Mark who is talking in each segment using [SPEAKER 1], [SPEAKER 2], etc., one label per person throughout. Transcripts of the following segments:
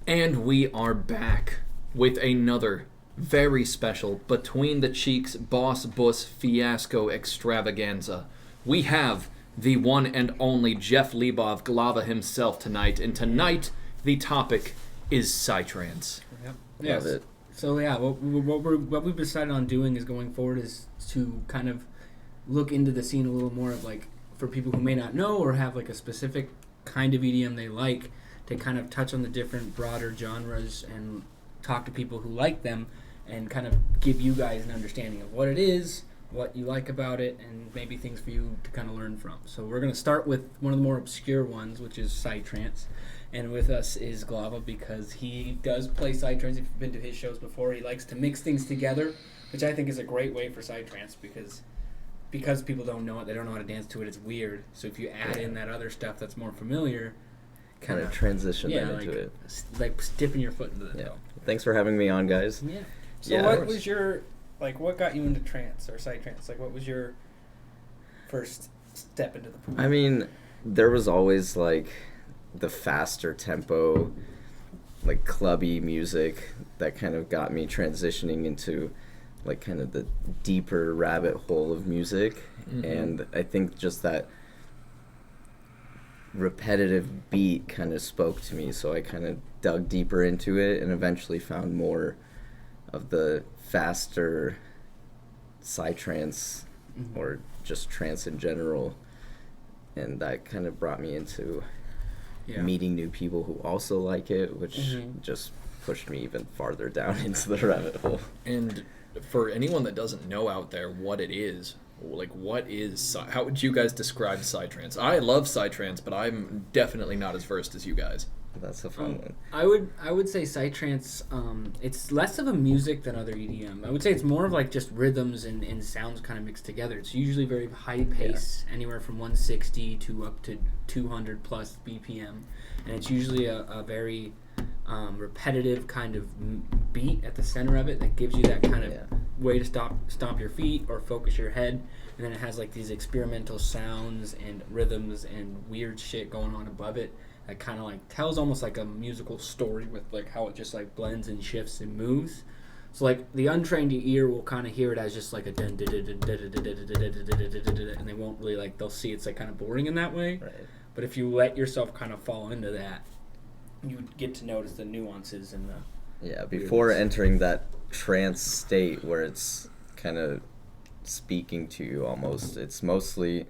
[SPEAKER 1] And we are back with another very special Between the Cheeks Boss Bus Fiasco Extravaganza. We have the one and only Jeff Lebov Glava himself tonight, and tonight the topic is Psytrance.
[SPEAKER 2] Yep. Yes.
[SPEAKER 3] Love it.
[SPEAKER 2] So yeah, what we've decided on doing is going forward is to kind of look into the scene a little more of like for people who may not know or have like a specific kind of EDM they like, to kind of touch on the different broader genres and talk to people who like them and kind of give you guys an understanding of what it is, what you like about it, and maybe things for you to kind of learn from. So we're going to start with one of the more obscure ones, which is Psytrance. And with us is Glava, because he does play Psytrance. If you've been to his shows before, he likes to mix things together, which I think is a great way for Psytrance, because people don't know it, they don't know how to dance to it, it's weird. So if you add in that other stuff that's more familiar,
[SPEAKER 3] kind of transition them
[SPEAKER 2] like,
[SPEAKER 3] into it.
[SPEAKER 2] Like dipping your foot into the
[SPEAKER 3] Yeah. Thanks for having me on, guys.
[SPEAKER 2] Yeah.
[SPEAKER 4] So what was your, like, what got you into trance or psytrance? Like, what was your first step into the pool?
[SPEAKER 3] I mean, there was always, like, the faster tempo, like, clubby music that kind of got me transitioning into, like, kind of the deeper rabbit hole of music. Mm-hmm. And I think just that repetitive beat kind of spoke to me, so I kind of dug deeper into it and eventually found more of the faster psytrance, or just trance in general, and that kind of brought me into meeting new people who also like it, which just pushed me even farther down into the rabbit hole.
[SPEAKER 1] And for anyone that doesn't know out there what it is, like, how would you guys describe Psytrance? I love Psytrance, but I'm definitely not as versed as you guys.
[SPEAKER 3] That's a fun one.
[SPEAKER 2] I would say Psytrance, it's less of a music than other EDM. I would say it's more of like just rhythms and sounds kind of mixed together. It's usually very high pace, anywhere from 160 to up to 200 plus BPM. And it's usually a very repetitive kind of beat at the center of it that gives you that kind of way to stomp your feet or focus your head. And then it has like these experimental sounds and rhythms and weird shit going on above it that kind of like tells almost like a musical story with like how it just like blends and shifts and moves. So like the untrained ear will kind of hear it as just like a and they won't really like, they'll see it's like kind of boring in that way.
[SPEAKER 3] Right.
[SPEAKER 2] But if you let yourself kind of fall into that, you get to notice the nuances and the
[SPEAKER 3] before entering that trance state where it's kind of speaking to you almost, it's mostly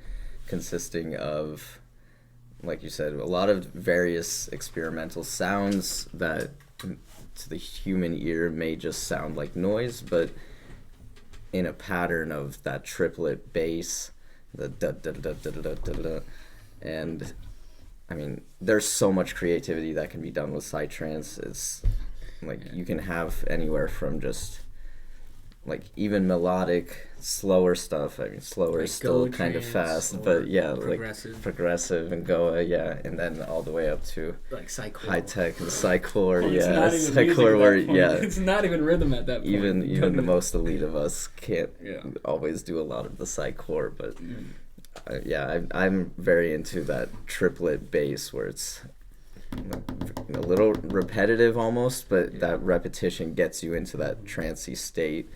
[SPEAKER 3] consisting of, like you said, a lot of various experimental sounds that to the human ear may just sound like noise, but in a pattern of that triplet bass, the da da da da da da da da. And I mean, there's so much creativity that can be done with Psytrance. It's like you can have anywhere from just like even melodic, slower stuff. I mean, slower is still kind of fast, but like progressive and Goa, and then all the way up to
[SPEAKER 2] like psychcore,
[SPEAKER 3] high tech and psychcore,
[SPEAKER 2] psychcore where it's not even rhythm at that point.
[SPEAKER 3] Even the most elite of us can't always do a lot of the psychcore, but I'm very into that triplet bass where it's a little repetitive almost, but that repetition gets you into that trancey state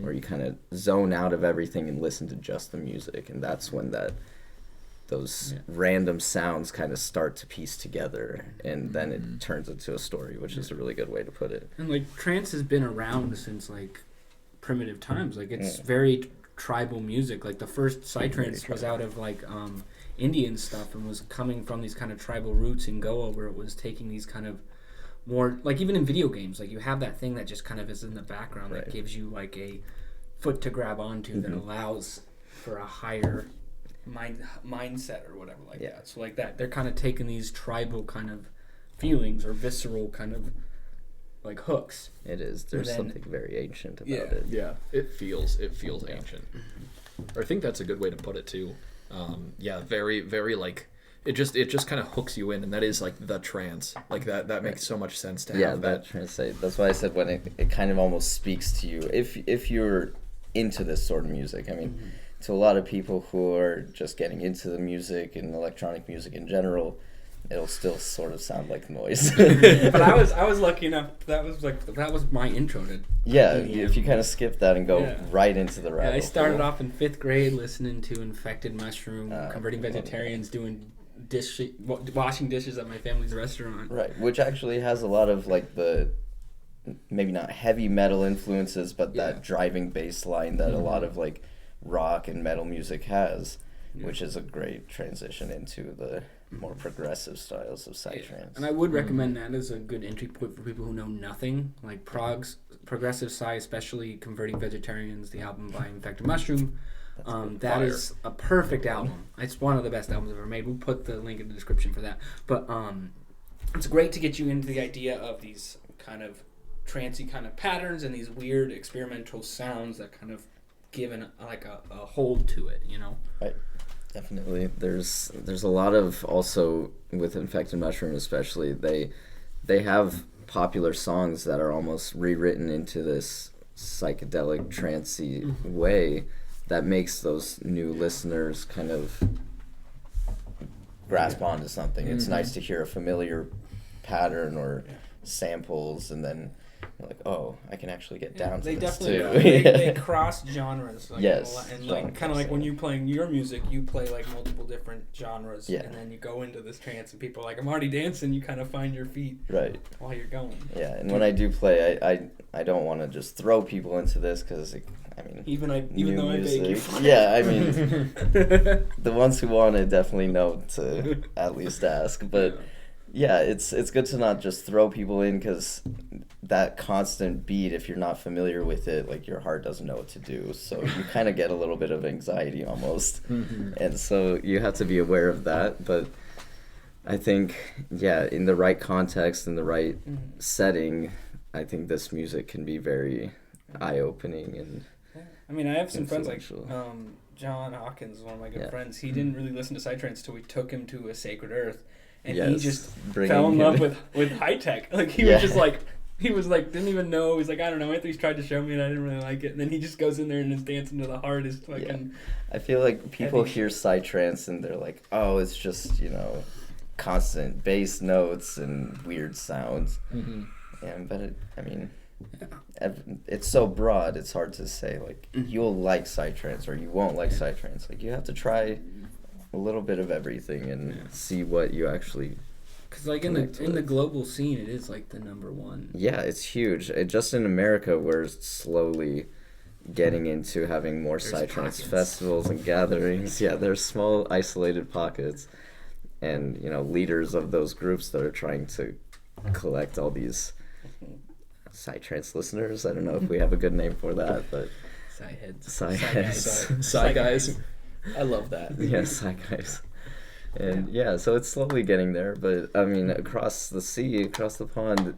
[SPEAKER 3] where you kind of zone out of everything and listen to just the music, and that's when those random sounds kind of start to piece together, and then it turns into a story, which is a really good way to put it.
[SPEAKER 2] And like trance has been around since like primitive times. Like it's very tribal music. Like the first Psytrance was out of like Indian stuff and was coming from these kind of tribal roots in Goa, where it was taking these kind of more, like even in video games, like you have that thing that just kind of is in the background that gives you like a foot to grab onto that allows for a higher mindset or whatever like that. So like that, they're kind of taking these tribal kind of feelings or visceral kind of like hooks.
[SPEAKER 3] It is. There's something very ancient about it.
[SPEAKER 1] Yeah, it feels ancient. Or I think that's a good way to put it too. Very, very like it just kind of hooks you in, and that is like the trance. Like that makes so much sense to have that
[SPEAKER 3] trance state. That's why I said when it kind of almost speaks to you if you're into this sort of music. I mean, to a lot of people who are just getting into the music and electronic music in general, it'll still sort of sound like noise.
[SPEAKER 2] But I was lucky enough. That was my intro to
[SPEAKER 3] Yeah,
[SPEAKER 2] EDM.
[SPEAKER 3] if you kind of skip that and go right into the rabbit
[SPEAKER 2] I started
[SPEAKER 3] hole.
[SPEAKER 2] off in 5th grade listening to Infected Mushroom, converting vegetarians, doing washing dishes at my family's restaurant.
[SPEAKER 3] Right, which actually has a lot of like the maybe not heavy metal influences, but that driving bass line that a lot of like rock and metal music has, which is a great transition into the more progressive styles of Psytrance.
[SPEAKER 2] And I would recommend that as a good entry point for people who know nothing, like progressive Psy, especially Converting Vegetarians, the album by Infected Mushroom. That is a perfect album. It's one of the best albums I've ever made. We'll put the link in the description for that. But it's great to get you into the idea of these kind of trancey kind of patterns and these weird experimental sounds that kind of give a hold to it, you know?
[SPEAKER 3] Right. Definitely. There's a lot of, also with Infected Mushroom especially, they have popular songs that are almost rewritten into this psychedelic trancey way that makes those new listeners kind of grasp onto something. It's nice to hear a familiar pattern or samples, and then you're like, oh, I can actually get down to
[SPEAKER 4] they
[SPEAKER 3] this
[SPEAKER 4] definitely
[SPEAKER 3] too.
[SPEAKER 4] they cross genres. Like,
[SPEAKER 3] Yes,
[SPEAKER 4] and like kind of like when you playing your music, you play like multiple different genres,
[SPEAKER 3] Yeah.
[SPEAKER 4] and then you go into this trance, and people are like, I'm already dancing. You kind of find your feet
[SPEAKER 3] Right.
[SPEAKER 4] while you're going.
[SPEAKER 3] Yeah, and when I do play, I don't want to just throw people into this because, I mean,
[SPEAKER 4] Even
[SPEAKER 3] new
[SPEAKER 4] though I beg you.
[SPEAKER 3] music. Yeah, I mean, the ones who want it definitely know to at least ask. But yeah, it's good to not just throw people in, because that constant beat, if you're not familiar with it, like your heart doesn't know what to do. So you kind of get a little bit of anxiety almost. And so you have to be aware of that. But I think, yeah, in the right context, in the right setting, I think this music can be very eye-opening and
[SPEAKER 4] I mean, I have some friends like
[SPEAKER 3] influential.
[SPEAKER 4] John Hawkins, one of my good
[SPEAKER 3] Yeah.
[SPEAKER 4] friends. He didn't really listen to Psytrance till we took him to a Sacred Earth, and he
[SPEAKER 3] Yes,
[SPEAKER 4] just
[SPEAKER 3] bringing
[SPEAKER 4] fell in love
[SPEAKER 3] him-
[SPEAKER 4] with high tech. Like he
[SPEAKER 3] Yeah.
[SPEAKER 4] was just like. He was like, didn't even know. He's like, I don't know. Anthony's tried to show me, and I didn't really like it. And then he just goes in there and is dancing to the hardest fucking.
[SPEAKER 3] I feel like people
[SPEAKER 4] heavy
[SPEAKER 3] hear Psytrance and they're like, oh, it's just, constant bass notes and weird sounds. Yeah, but it's so broad, it's hard to say, like, you'll like Psytrance or you won't like Psytrance. Like, you have to try a little bit of everything and see what you actually...
[SPEAKER 2] Because like in the global scene, it is like the number one.
[SPEAKER 3] Yeah, it's huge. Just in America, we're slowly getting into having more
[SPEAKER 2] There's
[SPEAKER 3] Psytrance
[SPEAKER 2] pockets.
[SPEAKER 3] festivals and gatherings. Yeah, there's small isolated pockets, and leaders of those groups that are trying to collect all these Psytrance listeners. I don't know if we have a good name for that, but Psy heads.
[SPEAKER 1] Psy guys. I love that.
[SPEAKER 3] Yeah, Psy guys. And yeah, so it's slowly getting there, but I mean, across the sea, across the pond,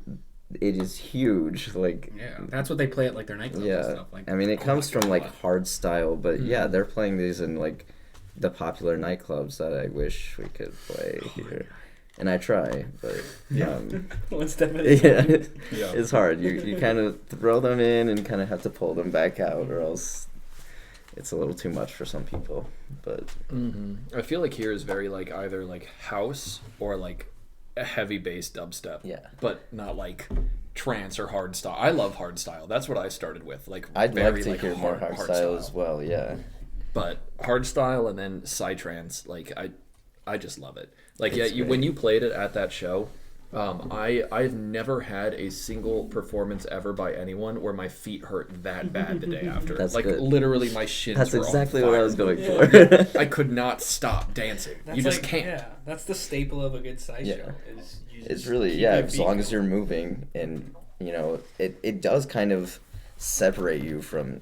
[SPEAKER 3] it is huge. Like,
[SPEAKER 2] Yeah, that's what they play at like their nightclubs and stuff. Like,
[SPEAKER 3] I mean, it comes from like
[SPEAKER 2] God.
[SPEAKER 3] hard style, but yeah, they're playing these in like the popular nightclubs that I wish we could play here. And I try, but
[SPEAKER 4] One step at a time.
[SPEAKER 3] yeah, it's hard. You kind of throw them in and kind of have to pull them back out, or else it's a little too much for some people. But
[SPEAKER 1] I feel like here is very like either like house or like a heavy bass dubstep.
[SPEAKER 3] Yeah.
[SPEAKER 1] But not like trance or hard style. I love hard style. That's what I started with. Like
[SPEAKER 3] I'd
[SPEAKER 1] very,
[SPEAKER 3] like to hear more hard style as well. Yeah.
[SPEAKER 1] But hard style and then psytrance, like I just love it. Like
[SPEAKER 3] It's great.
[SPEAKER 1] when you played it at that show, I've never had a single performance ever by anyone where my feet hurt that bad the day after.
[SPEAKER 3] That's
[SPEAKER 1] like
[SPEAKER 3] good.
[SPEAKER 1] literally my shins
[SPEAKER 3] That's
[SPEAKER 1] were on
[SPEAKER 3] exactly
[SPEAKER 1] fire.
[SPEAKER 3] what I was going for.
[SPEAKER 1] I could not stop dancing.
[SPEAKER 4] That's
[SPEAKER 1] You just
[SPEAKER 4] like,
[SPEAKER 1] can't.
[SPEAKER 4] Yeah, that's the staple of a good side
[SPEAKER 3] Yeah.
[SPEAKER 4] show. Is you
[SPEAKER 3] It's
[SPEAKER 4] just
[SPEAKER 3] really,
[SPEAKER 4] keep
[SPEAKER 3] yeah,
[SPEAKER 4] your
[SPEAKER 3] as
[SPEAKER 4] feet
[SPEAKER 3] long as
[SPEAKER 4] going.
[SPEAKER 3] you're moving, and it does kind of separate you from,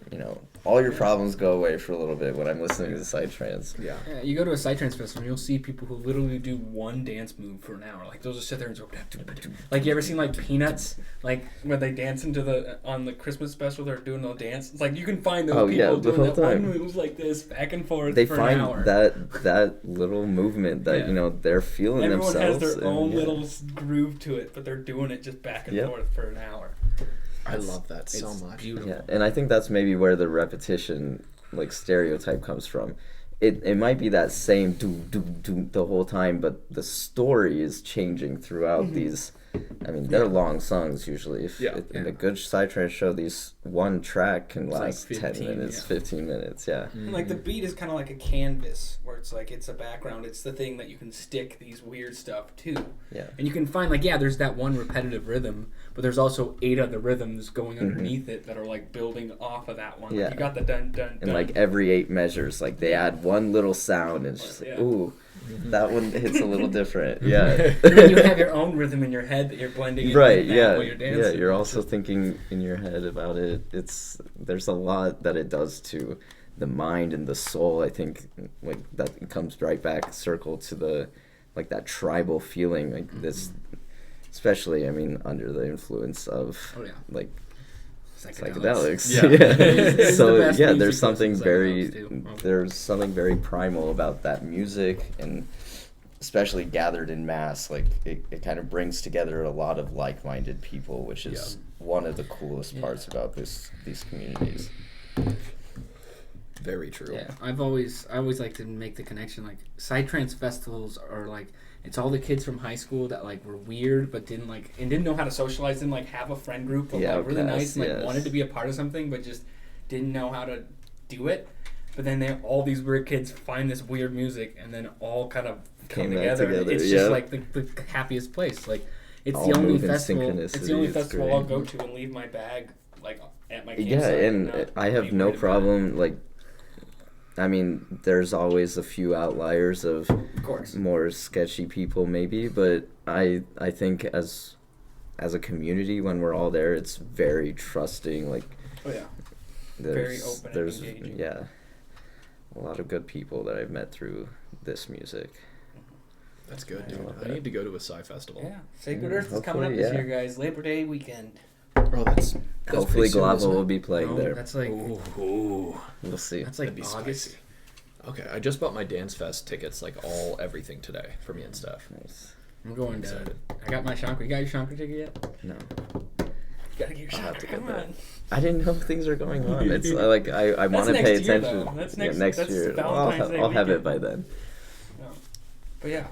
[SPEAKER 3] all your problems go away for a little bit when I'm listening to Psytrance.
[SPEAKER 1] Yeah.
[SPEAKER 2] Yeah, you go to a Psytrance festival and you'll see people who literally do one dance move for an hour. Like they'll just sit there and go. Like you ever seen like Peanuts, like when they dance on the Christmas special, they're doing a dance. It's like you can find those
[SPEAKER 3] Oh,
[SPEAKER 2] people
[SPEAKER 3] yeah, the
[SPEAKER 2] doing
[SPEAKER 3] whole
[SPEAKER 2] that one
[SPEAKER 3] time.
[SPEAKER 2] moves like this back and forth
[SPEAKER 3] They
[SPEAKER 2] for
[SPEAKER 3] find
[SPEAKER 2] an hour.
[SPEAKER 3] that little movement that,
[SPEAKER 2] Yeah.
[SPEAKER 3] they're feeling
[SPEAKER 4] Everyone
[SPEAKER 3] themselves.
[SPEAKER 4] has their
[SPEAKER 3] and,
[SPEAKER 4] own
[SPEAKER 3] yeah.
[SPEAKER 4] little groove to it, but they're doing it just back and
[SPEAKER 3] Yep.
[SPEAKER 4] forth for an hour.
[SPEAKER 1] I love that so
[SPEAKER 2] It's
[SPEAKER 1] much.
[SPEAKER 2] beautiful.
[SPEAKER 3] Yeah, and I think that's maybe where the repetition, like, stereotype comes from. it might be that same do the whole time, but the story is changing throughout these. I mean, they're long songs usually. In a good Psytrance show, these one track can last 10 minutes, 15 minutes,
[SPEAKER 4] And like the beat is kind of like a canvas where it's like it's a background. It's the thing that you can stick these weird stuff to.
[SPEAKER 3] Yeah.
[SPEAKER 2] And you can find like there's that one repetitive rhythm, but there's also 8 other rhythms going underneath it that are like building off of that one.
[SPEAKER 3] Yeah.
[SPEAKER 2] Like, you got the dun dun dun.
[SPEAKER 3] And like every 8 measures, like they add one little sound, and it's just like, ooh, that one hits a little different. Yeah.
[SPEAKER 2] And then you have your own rhythm in your head that you're blending in
[SPEAKER 3] right,
[SPEAKER 2] while you're dancing.
[SPEAKER 3] Yeah, you're also thinking in your head about it. There's a lot that it does to the mind and the soul. I think like that comes right back circle to the like that tribal feeling, like this, especially I mean under the influence of like psychedelics.
[SPEAKER 2] Yeah.
[SPEAKER 3] So there's something very primal about that music, and especially gathered in mass, like it kind of brings together a lot of like-minded people, which is one of the coolest parts about these communities.
[SPEAKER 1] Very true.
[SPEAKER 2] Yeah, I always like to make the connection. Like Psytrance festivals are like it's all the kids from high school that like were weird but didn't know how to socialize, didn't like have a friend group, but like really nice and like wanted to be a part of something but just didn't know how to do it. But then all these weird kids find this weird music and then all kind of come together. It's just like the happiest place. Like it's all the only festival. It's the only festival I'll go to and leave my bag like at my campsite.
[SPEAKER 3] Yeah, and I have no problem like. I mean, there's always a few outliers of more sketchy people, maybe, but I think as a community, when we're all there, it's very trusting. Like,
[SPEAKER 4] very open and engaging.
[SPEAKER 3] Yeah, a lot of good people that I've met through this music.
[SPEAKER 1] That's good, dude. I need to go to a Psy festival.
[SPEAKER 4] Yeah, Sacred Earth is coming up this year, guys. Labor Day weekend.
[SPEAKER 1] Oh, that's
[SPEAKER 3] hopefully Glava will be playing there.
[SPEAKER 2] That's like
[SPEAKER 1] we'll
[SPEAKER 3] see.
[SPEAKER 2] That's like
[SPEAKER 1] August.
[SPEAKER 2] Spicy.
[SPEAKER 1] Okay, I just bought my Dance Fest tickets, like everything today for me and Steph.
[SPEAKER 3] Nice.
[SPEAKER 2] I'm going to. I got my Shankar. You got your Shankar ticket yet?
[SPEAKER 3] No.
[SPEAKER 4] You gotta get your Shankar. Come on.
[SPEAKER 3] I didn't know things are going on. It's like I want to pay attention.
[SPEAKER 4] Though. That's next
[SPEAKER 3] year.
[SPEAKER 4] Valentine's Day
[SPEAKER 3] I'll have it by then.
[SPEAKER 4] No. But yeah.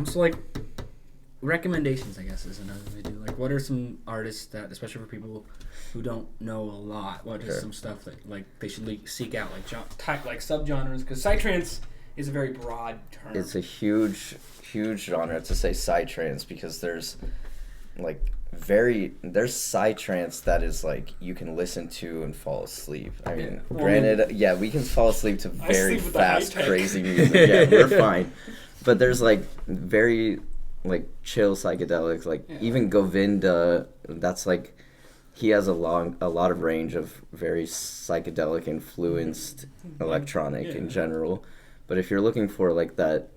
[SPEAKER 2] So like recommendations, I guess, is another thing we do. Like, what are some artists that, especially for people who don't know a lot, what is some stuff that like they should seek out, like subgenres? Because Psytrance is a very broad term.
[SPEAKER 3] It's a huge genre to say Psytrance, because there's Psytrance that is like you can listen to and fall asleep. I mean, granted, we can fall asleep to very fast, crazy music. Yeah, we're fine. But there's like very like chill psychedelics, like even Govinda. That's like he has a lot of range of very psychedelic influenced electronic in general. But if you're looking for like that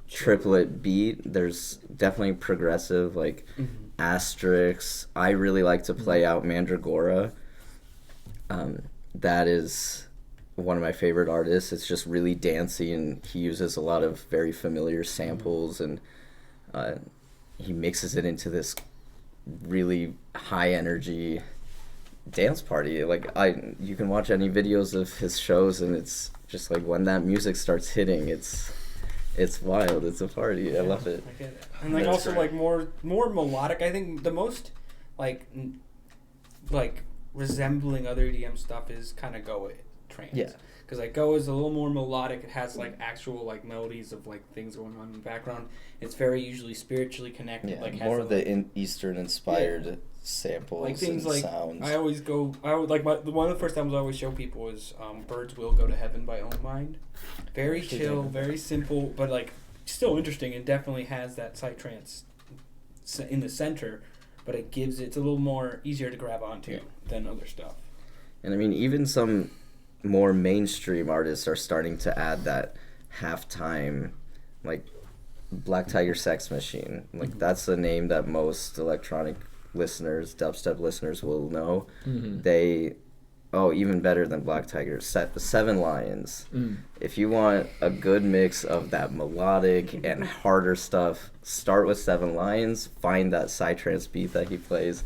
[SPEAKER 3] triplet beat, there's definitely progressive like Asterix. I really like to play out Mandragora. That is one of my favorite artists. It's just really dancey, and he uses a lot of very familiar samples, and he mixes it into this really high energy dance party. Like you can watch any videos of his shows, and it's just like when that music starts hitting, it's wild. It's a party. I love it.
[SPEAKER 4] I get it. And like also great. Like more melodic. I think the most like resembling other EDM stuff is kind of Goa trance.
[SPEAKER 3] Yeah.
[SPEAKER 4] Because like Goa is a little more melodic. It has like actual like melodies of like things going on in the background. It's very usually spiritually connected.
[SPEAKER 3] Yeah,
[SPEAKER 4] like
[SPEAKER 3] more of the Eastern inspired samples
[SPEAKER 4] like things
[SPEAKER 3] and
[SPEAKER 4] like
[SPEAKER 3] sounds.
[SPEAKER 4] I would like one of the first times I always show people is Birds Will Go to Heaven by Own Mind. Very chill, very simple, but like still interesting, and definitely has that psytrance in the center. But it's a little more easier to grab onto than other stuff.
[SPEAKER 3] And I mean, even some more mainstream artists are starting to add that halftime, like Black Tiger Sex Machine. Like that's a name that most electronic listeners, dubstep listeners will know. They even better than Black Tiger, Seven Lions. If you want a good mix of that melodic and harder stuff, start with Seven Lions, find that psytrance beat that he plays,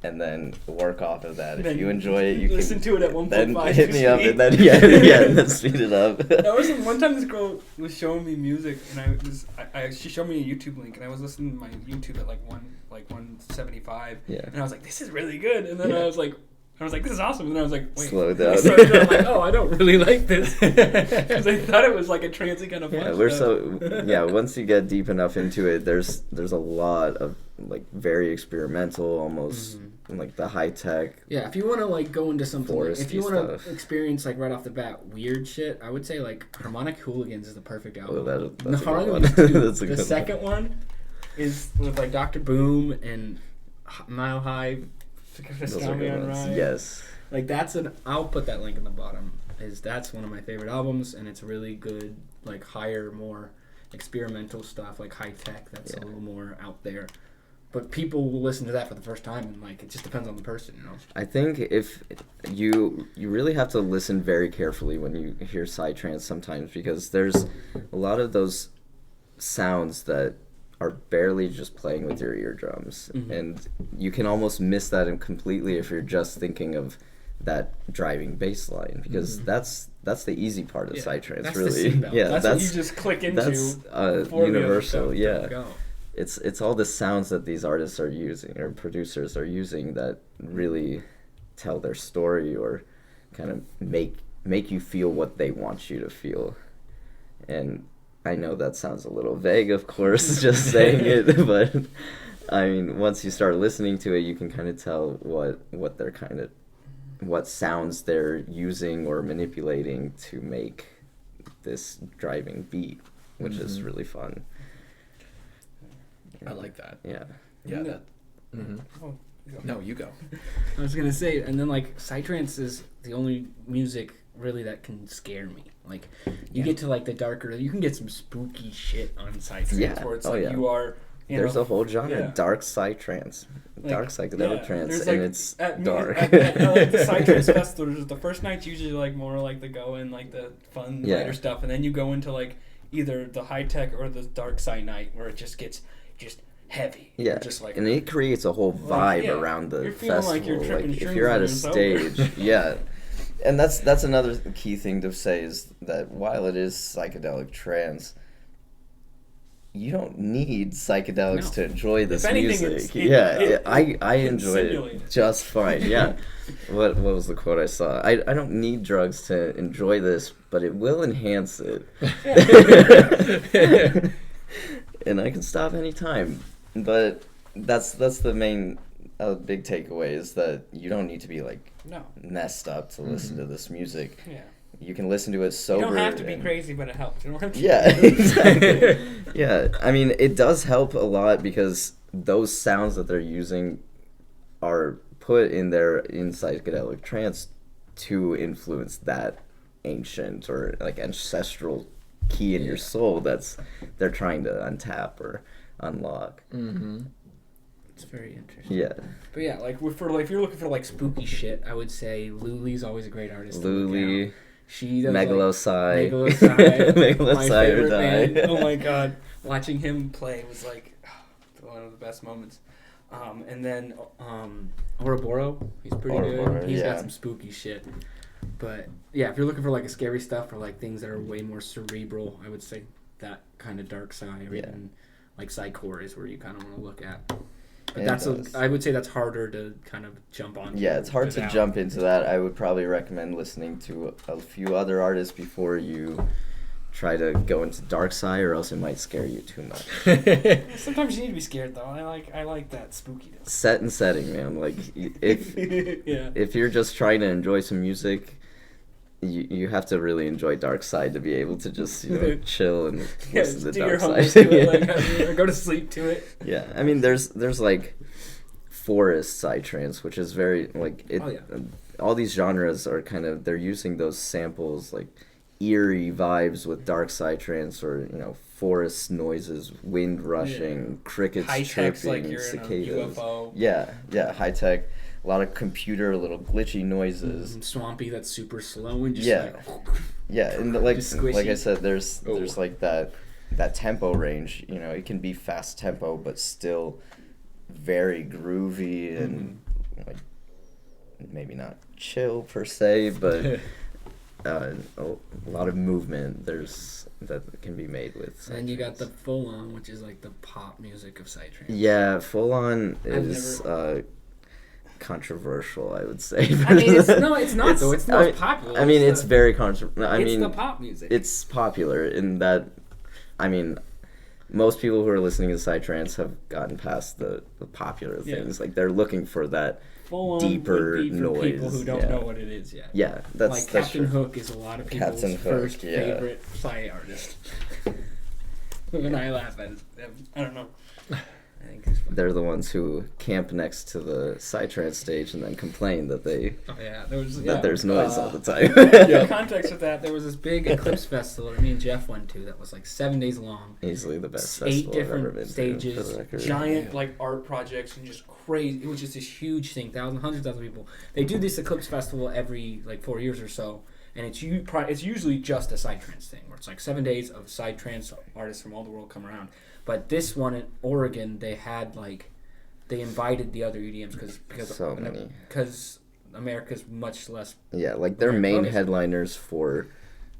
[SPEAKER 3] and then work off of that.
[SPEAKER 4] Then
[SPEAKER 3] If you enjoy it, you
[SPEAKER 4] listen
[SPEAKER 3] can
[SPEAKER 4] to it at 1.5
[SPEAKER 3] then hit me up,
[SPEAKER 4] speed.
[SPEAKER 3] and then and then speed it up.
[SPEAKER 4] There was one time this girl was showing me music, and she showed me a YouTube link, and I was listening to my YouTube at like 175, and I was like, this is really good, and then I was like, this is awesome, and then I was like, wait,
[SPEAKER 3] Slow down.
[SPEAKER 4] I slowed down. I'm like, oh, I don't really like this, because I thought it was like a trancey kind of fun stuff.
[SPEAKER 3] Once you get deep enough into it, there's a lot of like very experimental, almost like the high tech.
[SPEAKER 2] Yeah, if you want to like go into something, like, if you want
[SPEAKER 3] stuff.
[SPEAKER 2] to experience like right off the bat weird shit, I would say like Harmonic Hooligans is the perfect album.
[SPEAKER 3] That's a good one. That's a
[SPEAKER 2] The
[SPEAKER 3] good
[SPEAKER 2] second one is with like Dr. Boom and Mile High.
[SPEAKER 3] Those are good ones. Yes.
[SPEAKER 2] Like I'll put that link in the bottom. That's one of my favorite albums, and it's really good, like higher, more experimental stuff, like high tech. That's a little more out there. But people will listen to that for the first time, and like it just depends on the person, you know.
[SPEAKER 3] I think if you really have to listen very carefully when you hear psytrance sometimes, because there's a lot of those sounds that are barely just playing with your eardrums, and you can almost miss that completely if you're just thinking of that driving bass line, because that's the easy part of psytrance,
[SPEAKER 2] that's
[SPEAKER 3] really.
[SPEAKER 4] That's what you just click into.
[SPEAKER 3] That's universal. Yeah.
[SPEAKER 2] Go.
[SPEAKER 3] It's all the sounds that these artists are using or producers are using that really tell their story or kind of make you feel what they want you to feel. And I know that sounds a little vague, of course, just saying it, but I mean, once you start listening to it, you can kind of tell what sounds they're using or manipulating to make this driving beat, which is really fun.
[SPEAKER 1] I like that.
[SPEAKER 3] Yeah.
[SPEAKER 1] Yeah. That.
[SPEAKER 4] Oh,
[SPEAKER 1] No, you go.
[SPEAKER 2] I was gonna say, and then like psytrance is the only music really that can scare me. Like you get to like the darker, you can get some spooky shit on psytrance
[SPEAKER 4] where it's
[SPEAKER 2] you
[SPEAKER 3] are. There's a whole genre, dark psytrance, dark psychedelic trance, and it's dark.
[SPEAKER 4] At the Psytrance Festival, the first night's usually like more like the go-in, like the fun, lighter stuff, and then you go into like either the high tech or the dark side night where it just gets heavy.
[SPEAKER 3] Yeah,
[SPEAKER 4] just like,
[SPEAKER 3] and it creates a whole vibe around the festival.
[SPEAKER 4] Like you're tripping
[SPEAKER 3] if you're at a stage, and that's another key thing to say is that while it is psychedelic trance, you don't need psychedelics to enjoy this music. I enjoy it just fine. Yeah. What was the quote I saw? I don't need drugs to enjoy this, but it will enhance it. And I can stop anytime. But that's the main big takeaway is that you don't need to be like messed up to listen to this music.
[SPEAKER 4] Yeah.
[SPEAKER 3] You can listen to it sober.
[SPEAKER 4] You don't have to be crazy, but it helps. You don't have to
[SPEAKER 3] exactly. Yeah, I mean, it does help a lot because those sounds that they're using are put in psychedelic trance to influence that ancient or like ancestral key in your soul they're trying to untap or unlock.
[SPEAKER 2] It's very interesting.
[SPEAKER 3] Yeah.
[SPEAKER 2] But yeah, like if you're looking for like spooky shit, I would say Luli's always a great artist.
[SPEAKER 3] Luli.
[SPEAKER 2] She does
[SPEAKER 3] Megalosci.
[SPEAKER 2] My favorite band.
[SPEAKER 4] Oh my god. Watching him play was like one of the best moments. And then
[SPEAKER 2] Ouroboros, he's pretty
[SPEAKER 3] Ouroboros,
[SPEAKER 2] good. He's got some spooky shit. But yeah, if you're looking for like a scary stuff or like things that are way more cerebral, I would say that kind of dark side or even like psychcore is where you kind of want to look at. But I would say that's harder to kind of jump on.
[SPEAKER 3] Yeah, it's hard to jump into that. I would probably recommend listening to a few other artists before you try to go into dark side, or else it might scare you too much.
[SPEAKER 4] Sometimes you need to be scared though. I like that spookiness.
[SPEAKER 3] Set and setting, man. Like if you're just trying to enjoy some music, you have to really enjoy dark side to be able to just chill and listen to dark side.
[SPEAKER 4] Or go to sleep to it.
[SPEAKER 3] Yeah, I mean there's like forest psytrance, which is very like it. All these genres are they're using those samples like eerie vibes with dark psytrance or forest noises, wind rushing, crickets chirping,
[SPEAKER 4] like you're
[SPEAKER 3] cicadas.
[SPEAKER 4] In a UFO.
[SPEAKER 3] Yeah, high tech. A lot of computer, little glitchy noises.
[SPEAKER 2] Swampy, that's super slow and just
[SPEAKER 3] and like I said, there's like that tempo range. It can be fast tempo, but still very groovy and like maybe not chill per se, but a lot of movement that can be made with.
[SPEAKER 2] And then you got the full on, which is like the pop music of Psytrance.
[SPEAKER 3] Yeah, full on is controversial, I would say.
[SPEAKER 2] I mean, it's not though. It's the most popular.
[SPEAKER 3] I mean, it's very controversial.
[SPEAKER 2] It's the pop music.
[SPEAKER 3] It's popular in that. I mean, most people who are listening to Psytrance have gotten past the popular things. Like they're looking for that
[SPEAKER 2] full
[SPEAKER 3] deeper
[SPEAKER 2] would be for
[SPEAKER 3] noise.
[SPEAKER 2] people who don't know what it is yet.
[SPEAKER 3] Yeah, that's
[SPEAKER 2] like
[SPEAKER 3] that's
[SPEAKER 2] Captain
[SPEAKER 3] true.
[SPEAKER 2] Hook is a lot of people's
[SPEAKER 3] Captain Hook,
[SPEAKER 2] first
[SPEAKER 3] yeah.
[SPEAKER 2] favorite Psy artist. When I laugh at it, I don't know. I think it's funny.
[SPEAKER 3] They're the ones who camp next to the Psytrance stage and then complain that there's noise all the time.
[SPEAKER 2] In context with that, there was this big Eclipse festival that me and Jeff went to that was like 7 days long.
[SPEAKER 3] Easily the best
[SPEAKER 2] 8
[SPEAKER 3] festival I've ever
[SPEAKER 2] different
[SPEAKER 3] been
[SPEAKER 2] stages,
[SPEAKER 3] to, for the record.
[SPEAKER 4] Giant like art projects and just crazy.
[SPEAKER 2] It was just this huge thing, hundreds of thousands of people. They do this Eclipse festival every like 4 years or so, and it's usually just a Psytrance thing, where it's like 7 days of Psytrance artists from all the world come around. But this one in Oregon, they invited the other EDMs because America's much less.
[SPEAKER 3] Yeah, like their main
[SPEAKER 2] focused.
[SPEAKER 3] headliners for